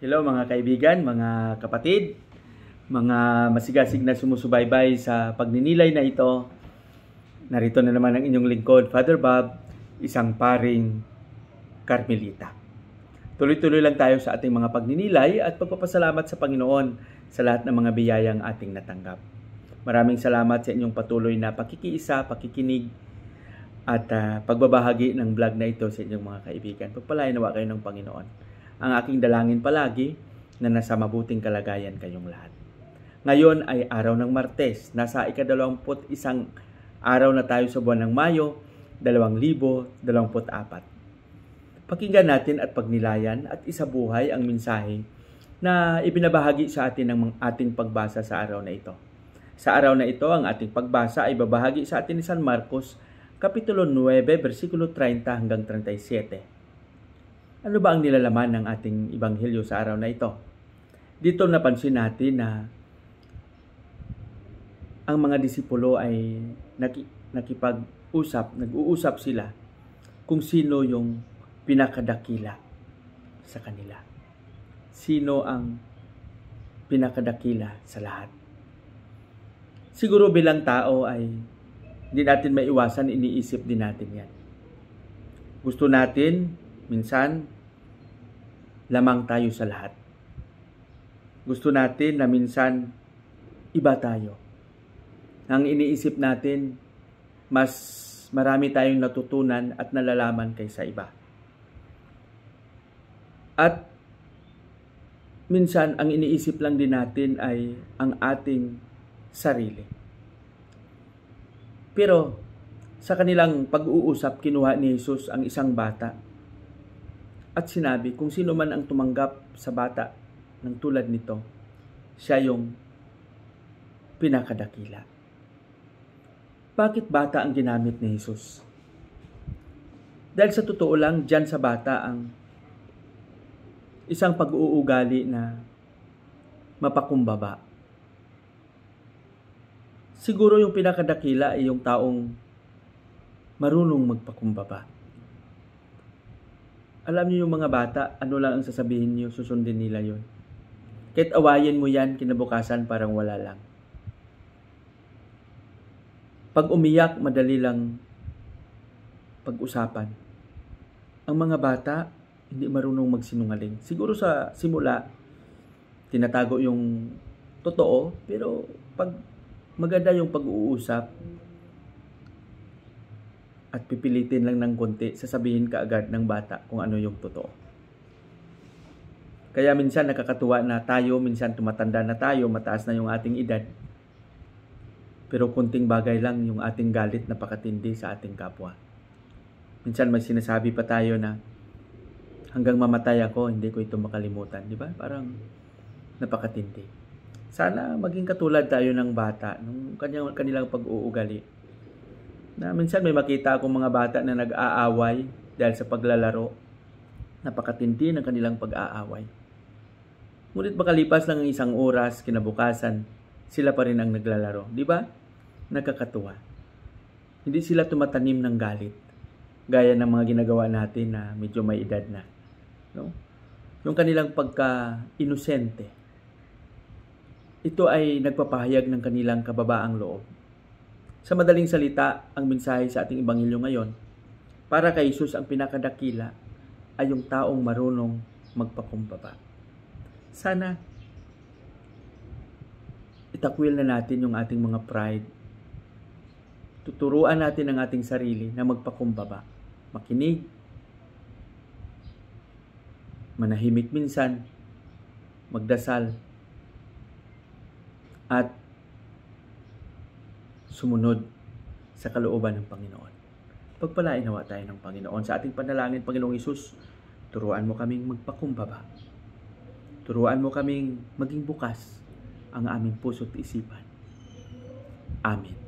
Hello mga kaibigan, mga kapatid, mga masigasig na sumusubaybay sa pagninilay na ito. Narito na naman ang inyong lingkod, Father Bob, isang paring Karmelita. Tuloy-tuloy lang tayo sa ating mga pagninilay at pagpapasalamat sa Panginoon sa lahat ng mga biyayang ating natanggap. Maraming salamat sa inyong patuloy na pakikiisa, pakikinig at pagbabahagi ng vlog na ito sa inyong mga kaibigan. Pagpalain nawa kayo ng Panginoon. Ang aking dalangin palagi na nasa mabuting kalagayan kayong lahat. Ngayon ay araw ng Martes. Nasa ika-21 araw na tayo sa buwan ng Mayo, 2024. Pakinggan natin at pagnilayan at isabuhay ang mensahe na ibinabahagi sa atin ng ating pagbasa sa araw na ito. Sa araw na ito, ang ating pagbasa ay babahagi sa atin ni San Marcos, Kapitulo 9, versikulo 30 hanggang 37. Ano ba ang nilalaman ng ating ebanghelyo sa araw na ito? Dito napansin natin na ang mga disipulo ay nag-uusap sila kung sino yung pinakadakila sa kanila. Sino ang pinakadakila sa lahat? Siguro bilang tao ay hindi natin maiwasan, iniisip din natin yan. Gusto natin, minsan, lamang tayo sa lahat. Gusto natin na minsan, iba tayo. Ang iniisip natin, mas marami tayong natutunan at nalalaman kaysa iba. At minsan, ang iniisip lang din natin ay ang ating sarili. Pero, sa kanilang pag-uusap, kinuha ni Jesus ang isang bata at sinabi, kung sino man ang tumanggap sa bata ng tulad nito, siya yung pinakadakila. Bakit bata ang ginamit ni Jesus? Dahil sa totoo lang, dyan sa bata ang isang pag-uugali na mapakumbaba. Siguro yung pinakadakila ay yung taong marunong magpakumbaba. Alam niyo yung mga bata, ano lang ang sasabihin niyo, susundin nila yun. Kahit awayin mo yan, kinabukasan parang wala lang. Pag umiyak, madali lang pag-usapan. Ang mga bata, hindi marunong magsinungaling. Siguro sa simula, tinatago yung totoo, pero pag maganda yung pag-uusap, at pipilitin lang ng konti, sasabihin ka agad ng bata kung ano yung totoo. Kaya minsan nakakatuwa na tayo, minsan tumatanda na tayo, mataas na yung ating edad. Pero kunting bagay lang yung ating galit na pakatindi sa ating kapwa. Minsan may sinasabi pa tayo na hanggang mamatay ako, hindi ko ito makalimutan. Di ba? Parang napakatindi. Sana maging katulad tayo ng bata, ng kanilang pag-uugali. Na minsan may makita akong mga bata na nag-aaway dahil sa paglalaro. Napakatindi ng kanilang pag-aaway. Ngunit makalipas lang ng isang oras, kinabukasan, sila pa rin ang naglalaro. Di ba? Nakakatuwa. Hindi sila tumatanim ng galit. Gaya ng mga ginagawa natin na medyo may edad na. No? Yung kanilang pagka-inosente. Ito ay nagpapahayag ng kanilang kababaang loob. Sa madaling salita, ang mensahe sa ating ebanghelyo ngayon, para kay Jesus ang pinakadakila ay yung taong marunong magpakumbaba. Sana itakwil na natin yung ating mga pride. Tuturuan natin ang ating sarili na magpakumbaba. Makinig, manahimik minsan, magdasal, at sumunod sa kalooban ng Panginoon. Pagpalain nawa tayo ng Panginoon. Sa ating panalangin, Panginoong Hesus, turuan mo kaming magpakumbaba. Turuan mo kaming maging bukas ang aming puso't isipan. Amen.